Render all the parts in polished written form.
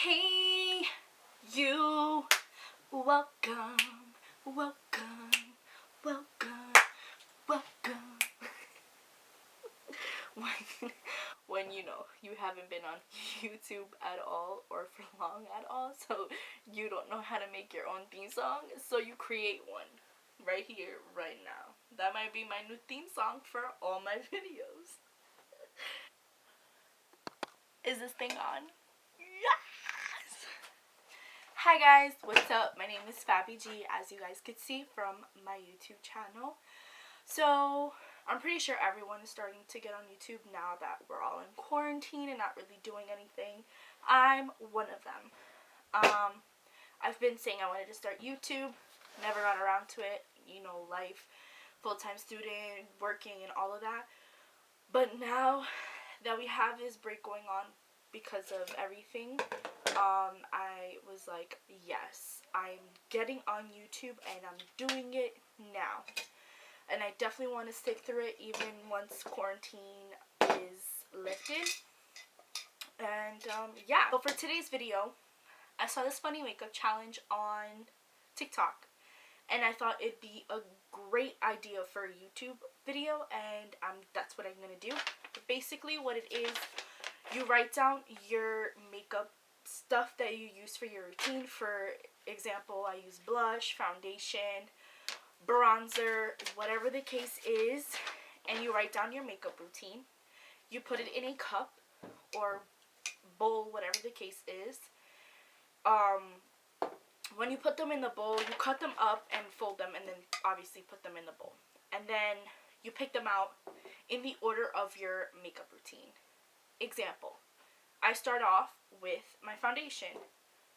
Hey, you, welcome, welcome, welcome, welcome. when you haven't been on YouTube at all or for long at all, so you don't know how to make your own theme song, so you create one right here, right now. That might be my new theme song for all my videos. Is this thing on? Yes! Hi guys, what's up? My name is Fabi G, as you guys could see from my YouTube channel. So, I'm pretty sure everyone is starting to get on YouTube now that we're all in quarantine and not really doing anything. I'm one of them. I've been saying I wanted to start YouTube, never got around to it. You know, life, full-time student, working, and all of that. But now that we have this break going on because of everything, I was like, yes, I'm getting on YouTube and I'm doing it now. And I definitely want to stick through it even once quarantine is lifted. And yeah, so for today's video, I saw this funny makeup challenge on TikTok. And I thought it'd be a great idea for a YouTube video, and that's what I'm going to do. But basically what it is, you write down your makeup stuff that you use for your routine. For example, I use blush, foundation, bronzer, whatever the case is, and you write down your makeup routine. You put it in a cup or bowl, whatever the case is. When you put them in the bowl, you cut them up and fold them, and then obviously put them in the bowl. And then you pick them out in the order of your makeup routine. Example, I start off with my foundation.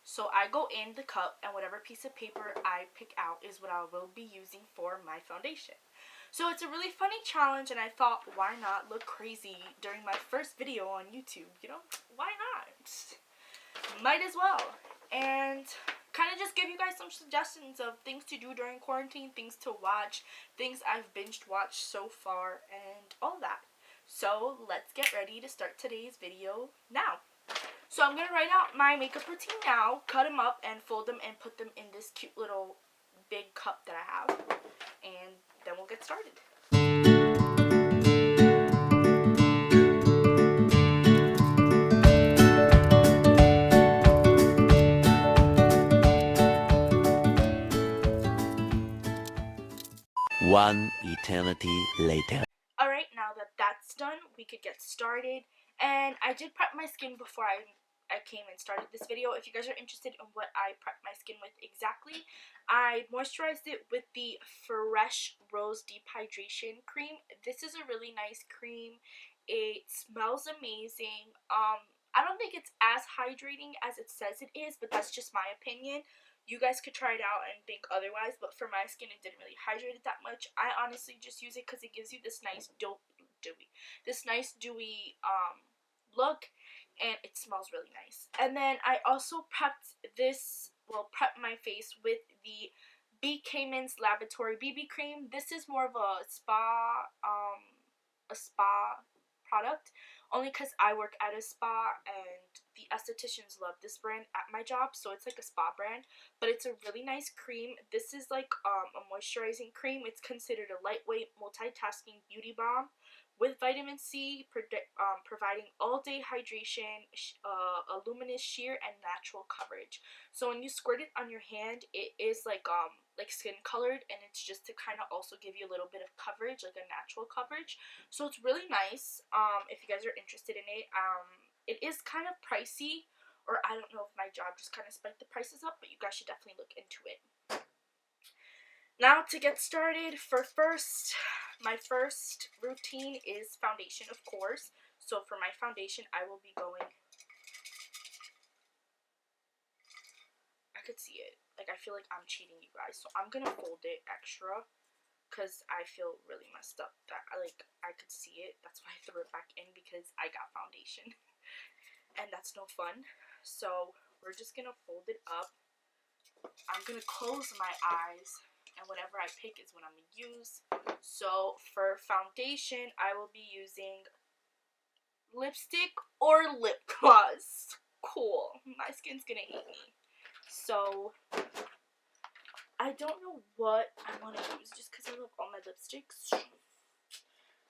So I go in the cup, and whatever piece of paper I pick out is what I will be using for my foundation. So it's a really funny challenge, and I thought, why not look crazy during my first video on YouTube? You know, why not? Might as well. And kind of just give you guys some suggestions of things to do during quarantine, things to watch, things I've binged watched so far, and all that. So let's get ready to start today's video now. So I'm going to write out my makeup routine now, cut them up, and fold them and put them in this cute little big cup that I have. And then we'll get started. One eternity later. Alright, now that that's done, we could get started. And I did prep my skin before I came and started this video. If you guys are interested in what I prepped my skin with exactly, I moisturized it with the Fresh Rose Deep Hydration Cream. This is a really nice cream. It smells amazing. I don't think it's as hydrating as it says it is, but that's just my opinion. You guys could try it out and think otherwise, but for my skin, it didn't really hydrate it that much. I honestly just use it because it gives you this nice dewy look, and it smells really nice. And then I also prepped my face with the B.Kamins BB Cream. This is more of a spa product, only because I work at a spa and the estheticians love this brand at my job, so it's like a spa brand, but it's a really nice cream. This is like a moisturizing cream. It's considered a lightweight multitasking beauty balm with vitamin C, providing all-day hydration, a luminous sheer, and natural coverage. So when you squirt it on your hand, it is like skin colored, and it's just to kind of also give you a little bit of coverage, like a natural coverage. So it's really nice. If you guys are interested in it, it is kind of pricey, or I don't know if my job just kind of spiked the prices up, but you guys should definitely look into it. Now to get started, my first routine is foundation, of course. So for my foundation, I will be going, I could see it, like I feel like I'm cheating you guys, so I'm gonna fold it extra because I feel really messed up that I could see it. That's why I threw it back in, because I got foundation and that's no fun. So we're just gonna fold it up. I'm gonna close my eyes, and whatever I pick is what I'm going to use. So for foundation, I will be using lipstick or lip gloss. cool. My skin's gonna hate me. So I don't know what I want to use just because I love all my lipsticks.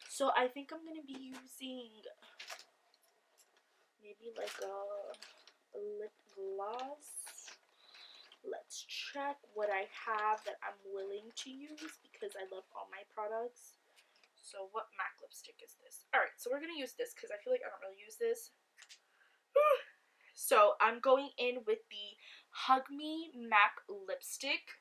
So I think I'm gonna be using maybe like a lip gloss. Let's check what I have that I'm willing to use because I love all my products. So what MAC lipstick is this? Alright, so we're going to use this because I feel like I don't really use this. So I'm going in with the Hug Me MAC lipstick.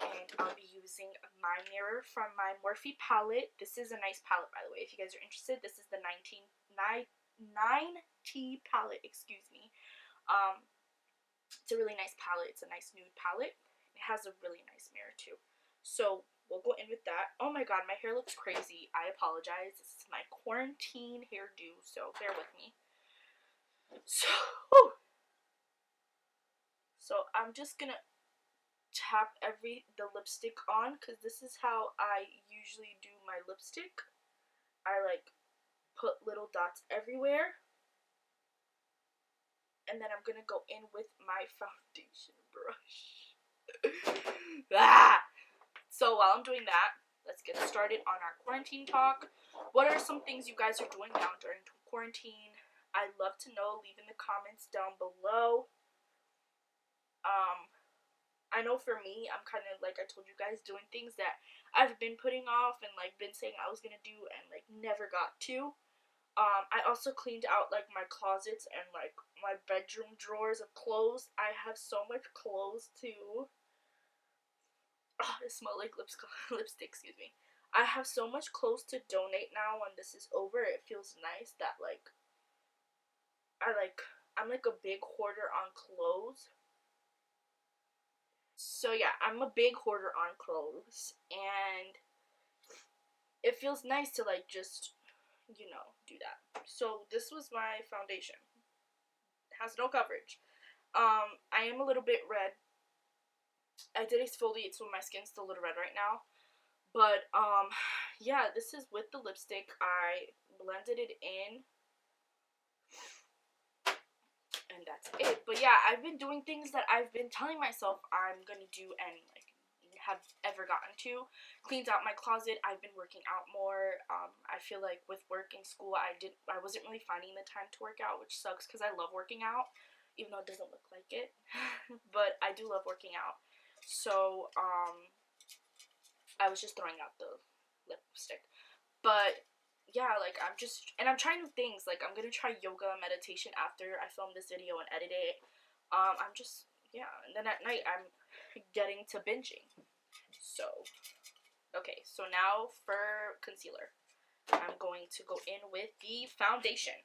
And I'll be using my mirror from my Morphe palette. This is a nice palette, by the way. If you guys are interested, this is the 9T palette, excuse me. It's a really nice palette. It's a nice nude palette. It has a really nice mirror too. So we'll go in with that. Oh my god, my hair looks crazy. I apologize. This is my quarantine hairdo, so bear with me. So I'm just gonna tap the lipstick on because this is how I usually do my lipstick. I like put little dots everywhere. And then I'm gonna go in with my foundation brush. So while I'm doing that, let's get started on our quarantine talk. What are some things you guys are doing now during quarantine? I'd love to know. Leave in the comments down below. I know for me, I'm kind of, like I told you guys, doing things that I've been putting off and, like, been saying I was gonna do and, like, never got to. I also cleaned out, like, my closets and, like, my bedroom drawers of clothes. I have so much clothes, too. Oh, it smells like lipstick, excuse me. I have so much clothes to donate now when this is over. It feels nice that, like, I'm, like, a big hoarder on clothes. So, yeah, I'm a big hoarder on clothes, and it feels nice to, like, just, you know, do that. So, this was my foundation. It has no coverage. I am a little bit red. I did exfoliate, so my skin's still a little red right now. But, yeah, this is with the lipstick. I blended it in. And that's it. But yeah, I've been doing things that I've been telling myself I'm gonna do and like have ever gotten to. Cleaned out my closet. I've been working out more. I feel like with work and school, I wasn't really finding the time to work out, which sucks because I love working out, even though it doesn't look like it. But I do love working out. So I was just throwing out the lipstick. But yeah, like, I'm trying new things. Like, I'm gonna try yoga and meditation after I film this video and edit it. And then at night, I'm getting to binging. So, okay, so now for concealer. I'm going to go in with the foundation.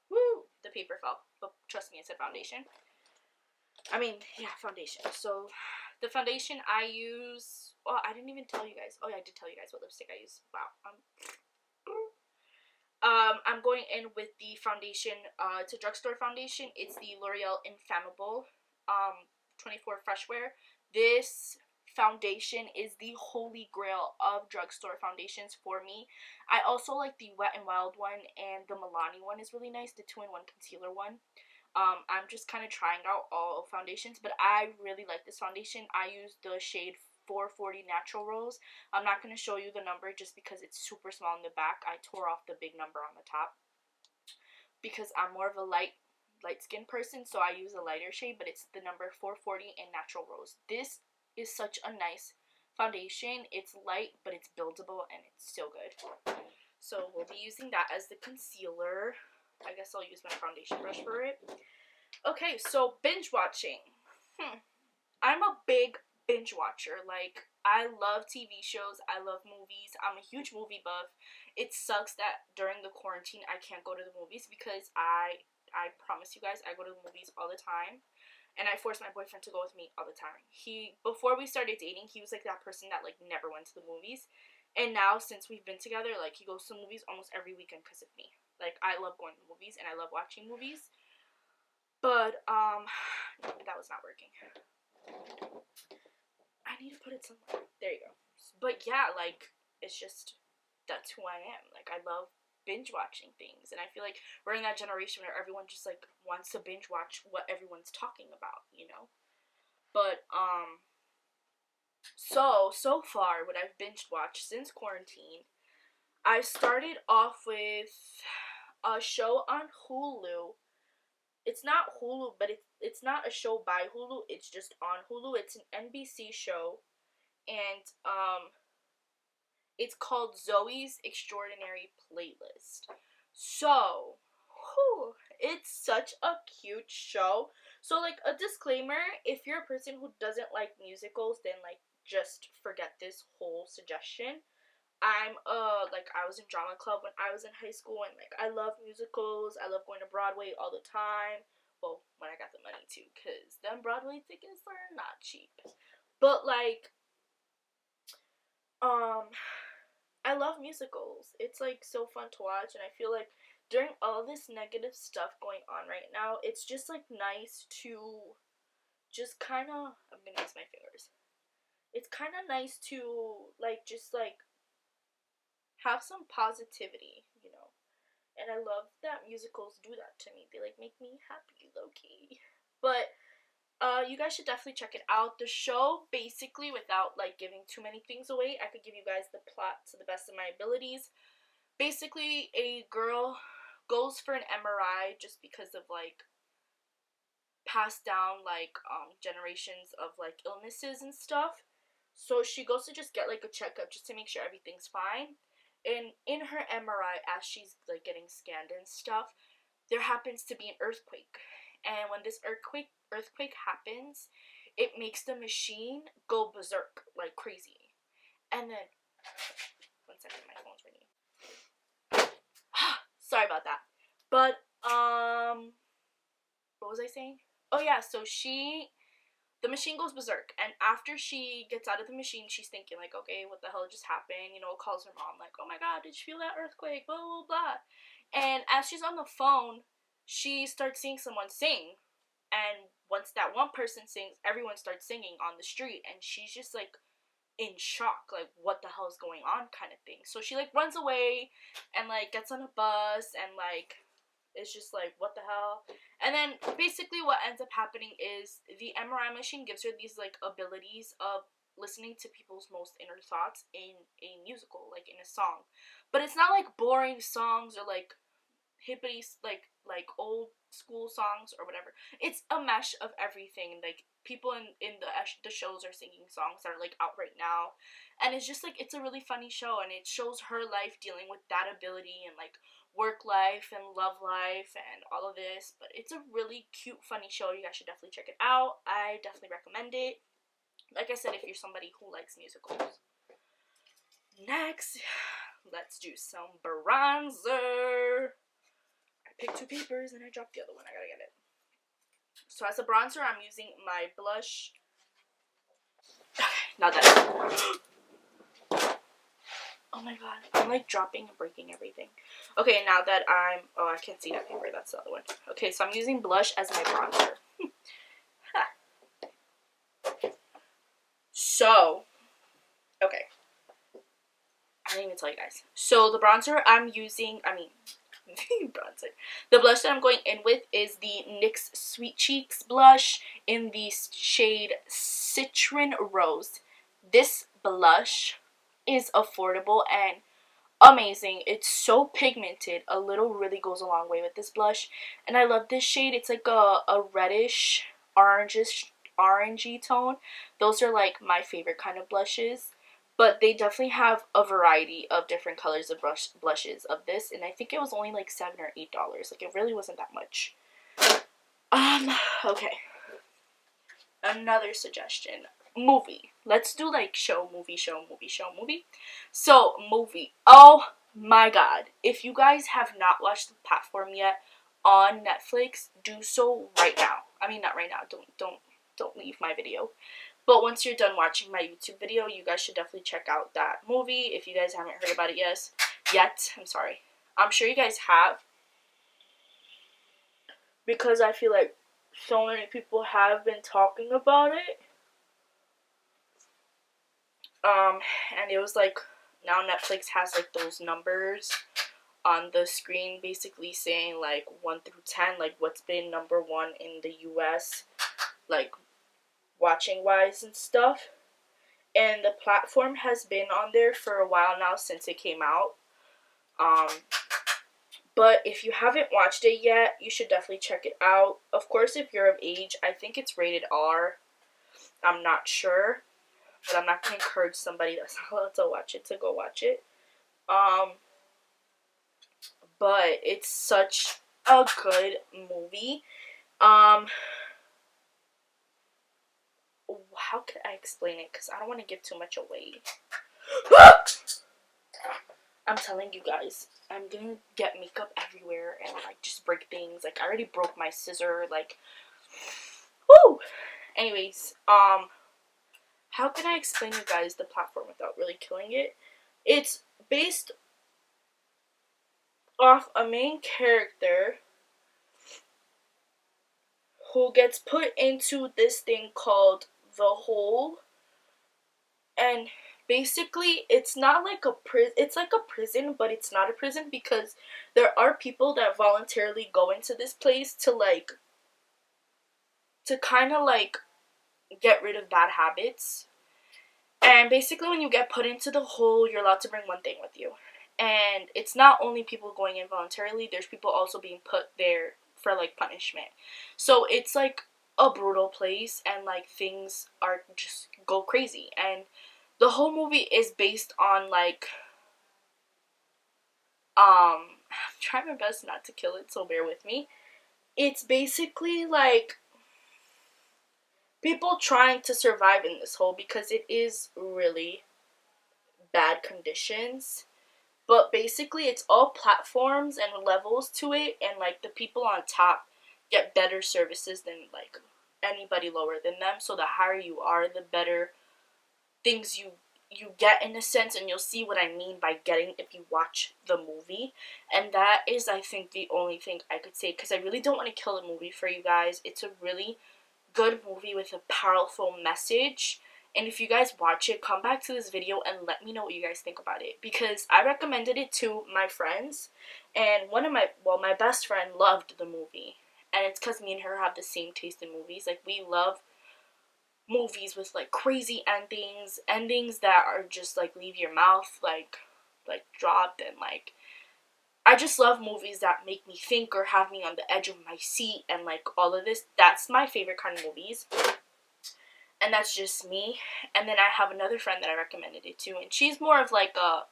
Woo! The paper fell, but trust me, I said foundation. I mean, yeah, foundation. So, the foundation I use, I didn't even tell you guys. Oh, yeah, I did tell you guys what lipstick I use. Wow, I'm going in with the foundation. It's a drugstore foundation. It's the L'Oreal Infallible 24 Fresh Wear. This foundation is the holy grail of drugstore foundations for me. I also like the Wet n Wild one, and the Milani one is really nice, the 2-in-1 concealer one. I'm just kind of trying out all foundations, but I really like this foundation. I use the shade 440 Natural Rose. I'm not going to show you the number just because it's super small in the back. I tore off the big number on the top because I'm more of a light skin person, so I use a lighter shade, but it's the number 440 in Natural Rose. This is such a nice foundation. It's light, but it's buildable, and it's so good. So we'll be using that as the concealer. I guess I'll use my foundation brush for it. Okay, so binge watching. I'm a big binge watcher. Like, I love TV shows. I love movies. I'm a huge movie buff. It sucks that during the quarantine I can't go to the movies because I promise you guys I go to the movies all the time. And I force my boyfriend to go with me all the time. Before we started dating, he was like that person that like never went to the movies. And now, since we've been together, like, he goes to movies almost every weekend because of me. Like, I love going to movies and I love watching movies. But, that was not working. I need to put it somewhere. There you go. But yeah, like, it's just, that's who I am. Like, I love binge watching things. And I feel like we're in that generation where everyone just like wants to binge watch what everyone's talking about, you know. But so far what I've binge watched since quarantine, I started off with a show on Hulu. It's not Hulu, but it's not a show by Hulu. It's just on Hulu. It's an NBC show, and it's called Zoe's Extraordinary Playlist. So, it's such a cute show. So, like, a disclaimer, if you're a person who doesn't like musicals, then, like, just forget this whole suggestion. I was in drama club when I was in high school, and, like, I love musicals. I love going to Broadway all the time. Well, when I got the money, too, because them Broadway tickets are not cheap. But, like, I love musicals. It's, like, so fun to watch, and I feel like during all this negative stuff going on right now, it's just, like, nice to just kind of, I'm gonna use my fingers. It's kind of nice to, like, just, like, have some positivity, you know. And I love that musicals do that to me. They, like, make me happy, low-key. But you guys should definitely check it out. The show, basically, without, like, giving too many things away, I could give you guys the plot to the best of my abilities. Basically, a girl goes for an MRI just because of, like, passed down, like, generations of, like, illnesses and stuff. So she goes to just get, like, a checkup just to make sure everything's fine. And in her MRI, as she's, like, getting scanned and stuff, there happens to be an earthquake. And when this earthquake happens, it makes the machine go berserk like crazy. And then, one second, my phone's ringing. Sorry about that. But what was I saying? Oh yeah, so the machine goes berserk, and after she gets out of the machine, she's thinking, like, okay, what the hell just happened? You know, calls her mom, like, oh my god, did you feel that earthquake? Blah blah blah. And as she's on the phone, she starts seeing someone sing. And once that one person sings, everyone starts singing on the street. And she's just, like, in shock. Like, what the hell is going on kind of thing. So she, like, runs away and, like, gets on a bus. And, like, it's just, like, what the hell? And then, basically, what ends up happening is the MRI machine gives her these, like, abilities of listening to people's most inner thoughts in a musical, like, in a song. But it's not, like, boring songs or, like, hippity, like old school songs or whatever. It's a mesh of everything. Like, people in the shows are singing songs that are, like, out right now, and it's just, like, it's a really funny show, and it shows her life dealing with that ability and, like, work life and love life and all of this. But it's a really cute, funny show. You guys should definitely check it out. I definitely recommend it. Like I said, if you're somebody who likes musicals. Next, let's do some bronzer. I picked two papers and I dropped the other one. I gotta get it. So as a bronzer, I'm using my blush. Not that. Oh my god. I'm, like, dropping and breaking everything. Okay, now that I can't see that paper. That's the other one. Okay, so I'm using blush as my bronzer. So, okay. I didn't even tell you guys. So the bronzer I'm using, bronzer. The blush that I'm going in with is the NYX Sweet Cheeks blush in the shade Citrine Rose. This blush is affordable and amazing. It's so pigmented. A little really goes a long way with this blush. And I love this shade. It's like a reddish, orangey tone. Those are, like, my favorite kind of blushes. But they definitely have a variety of different colors of blushes of this. And I think it was only like $7 or $8. Like, it really wasn't that much. Okay. Another suggestion. Movie. Let's do, like, movie. So, movie. Oh my god. If you guys have not watched the platform yet on Netflix, do so right now. I mean, not right now. Don't leave my video. But once you're done watching my YouTube video, you guys should definitely check out that movie. If you guys haven't heard about it yet, I'm sorry. I'm sure you guys have. Because I feel like so many people have been talking about it. And it was like, now Netflix has, like, those numbers on the screen basically saying like 1 through 10, like what's been number 1 in the US, like watching wise and stuff. And the platform has been on there for a while now, since it came out. But if you haven't watched it yet, you should definitely check it out. Of course, if you're of age, I think it's rated R. I'm not sure, but I'm not going to encourage somebody that's not allowed to watch it to go watch it. But it's such a good movie. How could I explain it? Because I don't want to give too much away. I'm telling you guys, I'm gonna get makeup everywhere and like just break things. Like I already broke my scissor. Like, whoo. Anyways, how can I explain you guys the platform without really killing it? It's based off a main character who gets put into this thing called the Hole, and basically it's not like a prison. It's like a prison, but it's not a prison, because there are people that voluntarily go into this place to kind of like get rid of bad habits. And basically when you get put into the hole, you're allowed to bring one thing with you. And it's not only people going in voluntarily, there's people also being put there for like punishment. So it's like a brutal place, and like things are just go crazy. And the whole movie is based on like I'm trying my best not to kill it, so bear with me. It's basically like people trying to survive in this hole, because it is really bad conditions. But basically it's all platforms and levels to it, and like the people on top get better services than like anybody lower than them. So the higher you are, the better things you get, in a sense. And you'll see what I mean by getting if you watch the movie. And that is, I think, the only thing I could say, because I really don't want to kill the movie for you guys. It's a really good movie with a powerful message. And if you guys watch it, come back to this video and let me know what you guys think about it, because I recommended it to my friends, and my best friend loved the movie. And it's because me and her have the same taste in movies. Like, we love movies with like crazy endings that are just like leave your mouth like dropped. And like, I just love movies that make me think or have me on the edge of my seat, and like all of this. That's my favorite kind of movies. And that's just me. And then I have another friend that I recommended it to, and she's more of like a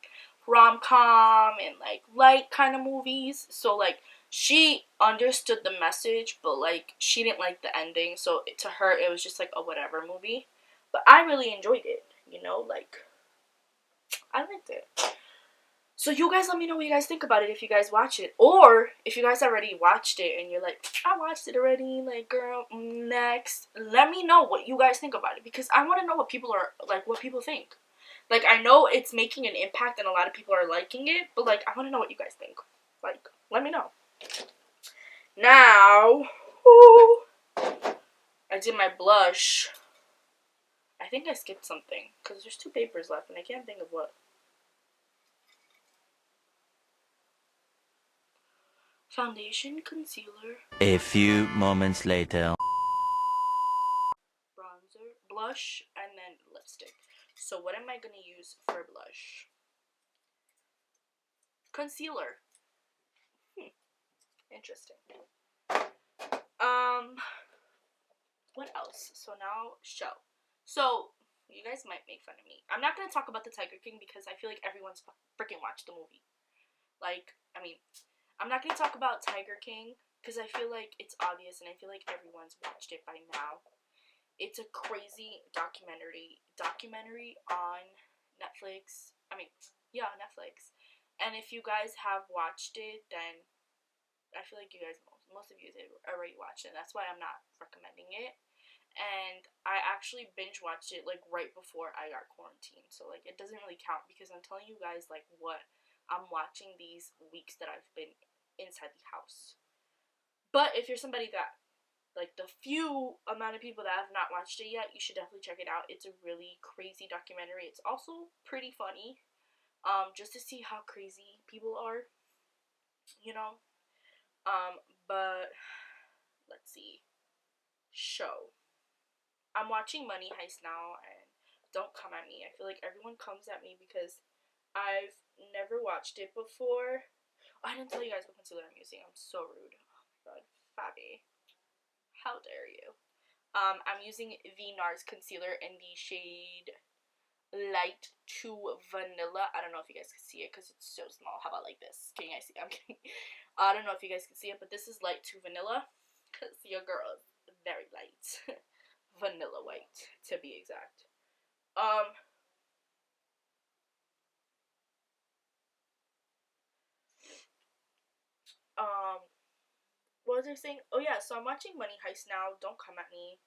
rom-com and like light kind of movies. So like she understood the message, but like she didn't like the ending. So to her it was just like a whatever movie. But I really enjoyed it, like I liked it. So you guys let me know what you guys think about it if you guys watch it. Or if you guys already watched it and you're like, I watched it already, like, girl, next. Let me know what you guys think about it, because I want to know what people think. Like, I know it's making an impact and a lot of people are liking it, but like, I want to know what you guys think. Like, let me know. Now, I did my blush. I think I skipped something, because there's 2 papers left and I can't think of what. Foundation, concealer, A few moments later. bronzer, blush, and then lipstick. So what am I going to use for blush? Concealer. Interesting. What else? So now, show. So, you guys might make fun of me. I'm not going to talk about the Tiger King, because I feel like everyone's freaking watched the movie. Like, I mean, I'm not going to talk about Tiger King, because I feel like it's obvious, and I feel like everyone's watched it by now. It's a crazy documentary on Netflix. Netflix. And if you guys have watched it, then I feel like you guys, most of you already watched it. That's why I'm not recommending it. And I actually binge watched it like right before I got quarantined. So like, it doesn't really count, because I'm telling you guys like what I'm watching these weeks that I've been inside the house. But if you're somebody that, like the few amount of people that have not watched it yet, you should definitely check it out. It's a really crazy documentary. It's also pretty funny, just to see how crazy people are. you know. But let's see. Show. I'm watching Money Heist now, and don't come at me. I feel like everyone comes at me because I've never watched it before. I didn't tell you guys what concealer I'm using. I'm so rude. Oh my god, Fabi. How dare you? I'm using the Nars concealer in the shade Light to Vanilla. I don't know if you guys can see it because it's so small. How about like this? Can you guys see? I'm kidding. I don't know if you guys can see it, but this is Light to Vanilla because your girl is very light. Vanilla white, to be exact. Um, um, what was I saying? Oh yeah, so I'm watching Money Heist now. Don't come at me.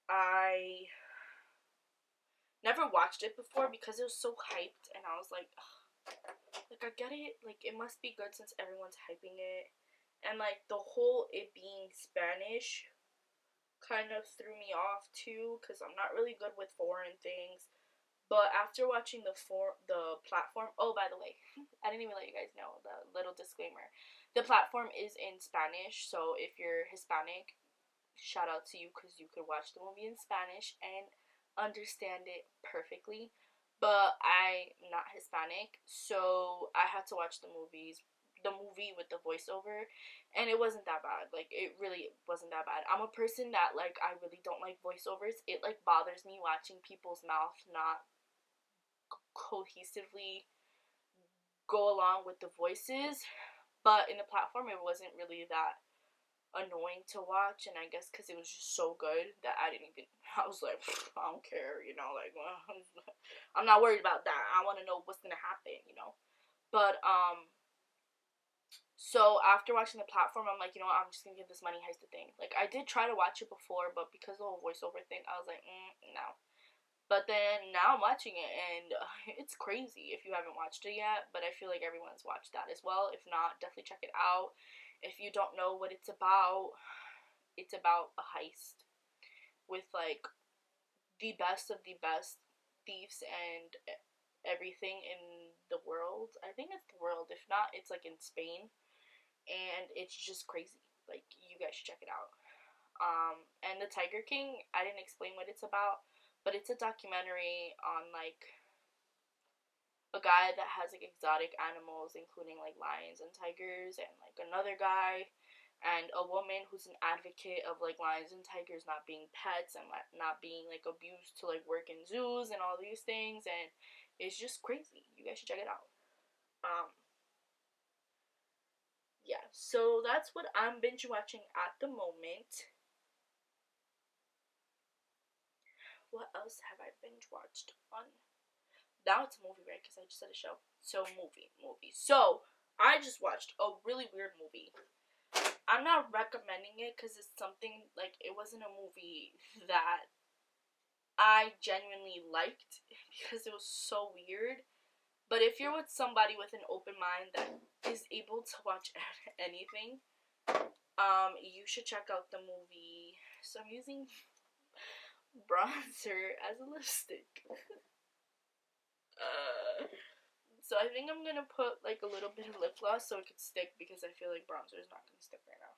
I never watched it before because it was so hyped, and I was like, ugh. Like I get it, like it must be good since everyone's hyping it, and like the whole it being Spanish kind of threw me off too, because I'm not really good with foreign things. But after watching the platform, oh by the way, I didn't even let you guys know the little disclaimer. The platform is in Spanish, so if you're Hispanic, shout out to you because you could watch the movie in Spanish and understand it perfectly. But I'm not Hispanic, so I had to watch the movie with the voiceover, and it wasn't that bad. Like it really wasn't that bad. I'm a person that like I really don't like voiceovers. It like bothers me watching people's mouth not cohesively go along with the voices. But in the platform, it wasn't really that annoying to watch, and I guess because it was just so good that I didn't even, I was like, I don't care, you know, like, well, I'm not worried about that. I want to know what's gonna happen, you know. But so after watching the platform, I'm like, you know what, I'm just gonna give this Money Heist a thing. Like I did try to watch it before, but because of the whole voiceover thing, I was like, no. But then now I'm watching it, and it's crazy if you haven't watched it yet. But I feel like everyone's watched that as well. If not, definitely check it out. If you don't know what it's about a heist with like the best of the best thieves and everything in the world. I think it's the world. If not, it's like in Spain, and it's just crazy. Like you guys should check it out. And the Tiger King, I didn't explain what it's about, but it's a documentary on like a guy that has like exotic animals, including like lions and tigers, and like another guy and a woman who's an advocate of like lions and tigers not being pets and not being like abused to like work in zoos and all these things, and it's just crazy. You guys should check it out. Um, yeah, so that's what I'm binge watching at the moment. What else have I binge watched on? Now it's a movie, right? Because I just said a show. So movie. So I just watched a really weird movie. I'm not recommending it because it's something like it wasn't a movie that I genuinely liked because it was so weird. But if you're with somebody with an open mind that is able to watch anything, you should check out the movie. So I'm using bronzer as a lipstick. So I think I'm gonna put like a little bit of lip gloss so it could stick because I feel like bronzer is not gonna stick right now.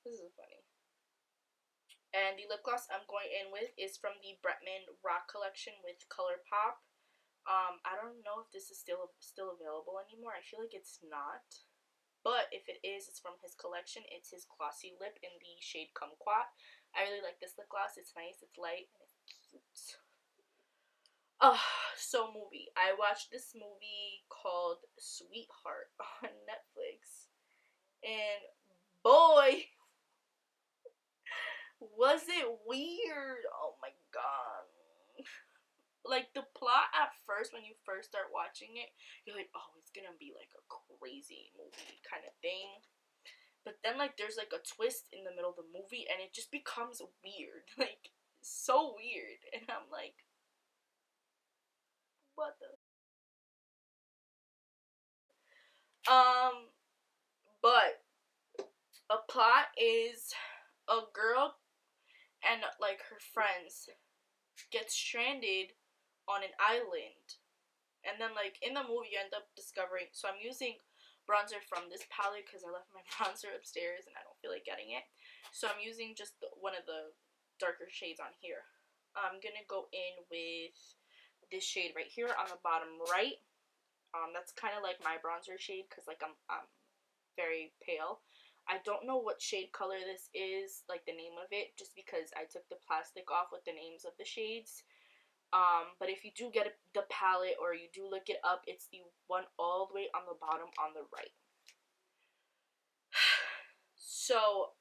This is funny. And the lip gloss I'm going in with is from the Bretman Rock collection with Colourpop. I don't know if this is still available anymore. I feel like it's not. But if it is, it's from his collection. It's his glossy lip in the shade Kumquat. I really like this lip gloss. It's nice, it's light, and it's cute. So movie. I watched this movie called Sweetheart on Netflix. And boy, was it weird. Oh my god. Like the plot at first, when you first start watching it, you're like, oh, it's gonna be like a crazy movie kind of thing. But then like there's like a twist in the middle of the movie and it just becomes weird. Like so weird. And I'm like, what the but a plot is a girl and like her friends get stranded on an island, And then, like, in the movie, you end up discovering, so I'm using bronzer from this palette because I left my bronzer upstairs and I don't feel like getting it. So I'm using just one of the darker shades on here. I'm gonna go in with this shade right here on the bottom right. That's kind of like my bronzer shade because, like, I'm very pale. I don't know what shade color this is, like the name of it, just because I took the plastic off with the names of the shades. But if you do get the palette or you do look it up, it's the one all the way on the bottom on the right. So,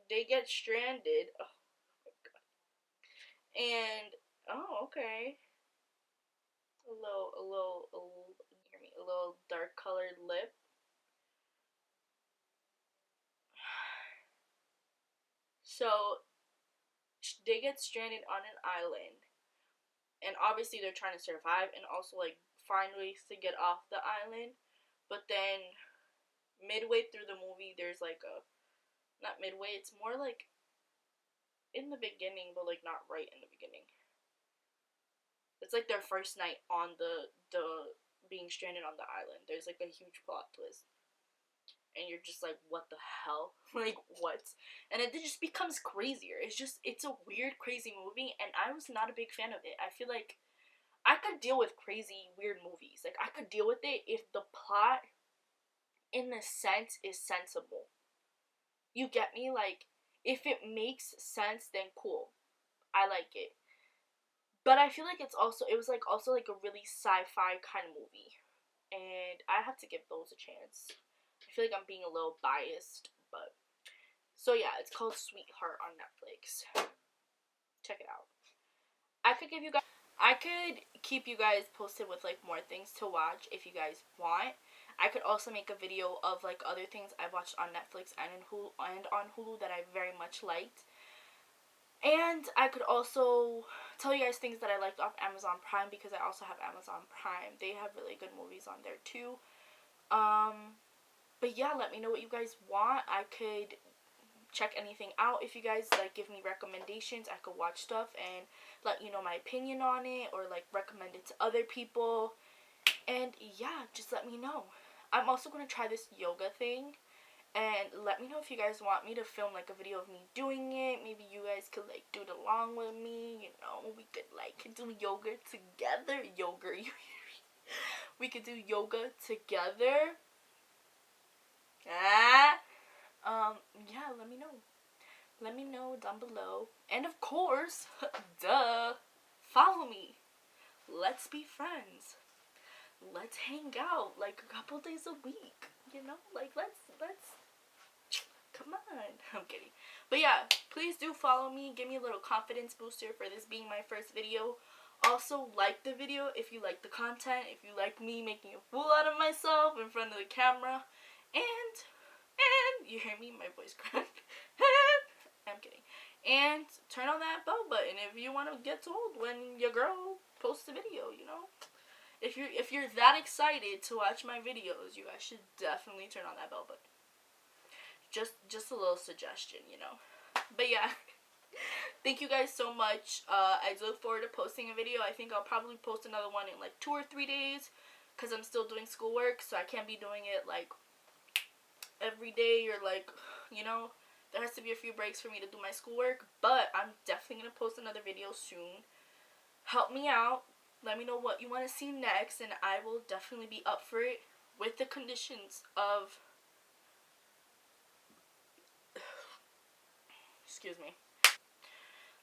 they get stranded. Oh my god. And, oh, okay. A little dark colored lip. So, they get stranded on an island. And obviously they're trying to survive and also, like, find ways to get off the island. But then, midway through the movie, there's, like, not midway, it's more like in the beginning, but, like, not right in the beginning. It's like their first night on the being stranded on the island. There's, like, a huge plot twist. And you're just like, what the hell? Like, what? And it just becomes crazier. It's a weird, crazy movie, and I was not a big fan of it. I feel like I could deal with crazy, weird movies. Like, I could deal with it if the plot, in the sense, is sensible. You get me? Like, if it makes sense, then cool. I like it. But I feel like it was also like a really sci-fi kind of movie. And I have to give those a chance. I feel like I'm being a little biased, but so yeah, it's called Sweetheart on Netflix. Check it out. I could keep you guys posted with, like, more things to watch if you guys want. I could also make a video of, like, other things I watched on Netflix and on Hulu that I very much liked. And I could also tell you guys things that I liked off Amazon Prime because I also have Amazon Prime. They have really good movies on there too. But yeah, let me know what you guys want. I could check anything out if you guys, like, give me recommendations. I could watch stuff and let you know my opinion on it, or, like, recommend it to other people. And yeah, just let me know. I'm also going to try this yoga thing, and let me know if you guys want me to film, like, a video of me doing it. Maybe you guys could, like, do it along with me, you know. We could, like, do yoga together. We could do yoga together. Yeah, let me know. Let me know down below. And of course, duh, follow me. Let's be friends. Let's hang out, like, a couple days a week. You know, like, let's come on. I'm kidding. But yeah, please do follow me. Give me a little confidence booster for this being my first video. Also, like the video if you like the content, if you like me making a fool out of myself in front of the camera. And you hear me, my voice cracked. I'm kidding. And turn on that bell button if you want to get told when your girl posts a video, you know. If you're that excited to watch my videos, you guys should definitely turn on that bell button. Just a little suggestion, you know. But yeah, thank you guys so much. I do look forward to posting a video. I think I'll probably post another one in, like, 2 or 3 days because I'm still doing schoolwork, so I can't be doing it, like, every day, or, like, you know, there has to be a few breaks for me to do my schoolwork. But I'm definitely gonna post another video soon. Help me out. Let me know what you want to see next, and I will definitely be up for it with the conditions of, excuse me.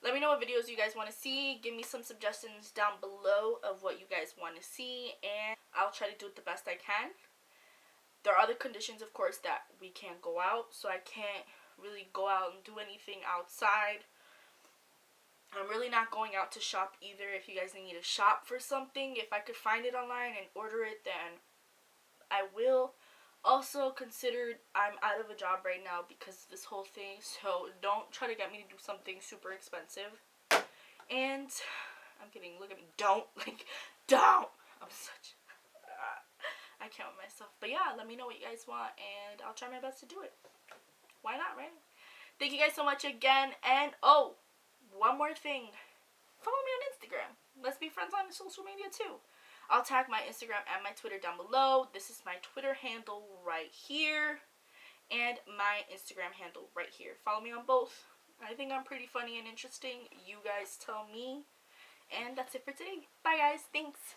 Let me know what videos you guys want to see. Give me some suggestions down below of what you guys want to see, and I'll try to do it the best I can. There are other conditions, of course, that we can't go out, so I can't really go out and do anything outside. I'm really not going out to shop either. If you guys need me to shop for something, if I could find it online and order it, then I will. Also, consider I'm out of a job right now because of this whole thing, so don't try to get me to do something super expensive. And I'm kidding, look at me. Don't. I'm such, I can't with myself. But yeah, let me know what you guys want, and I'll try my best to do it. Why not, right? Thank you guys so much again, and oh, one more thing. Follow me on Instagram. Let's be friends on social media too. I'll tag my Instagram and my Twitter down below. This is my Twitter handle right here and my Instagram handle right here. Follow me on both. I think I'm pretty funny and interesting. You guys tell me. And that's it for today. Bye guys. Thanks.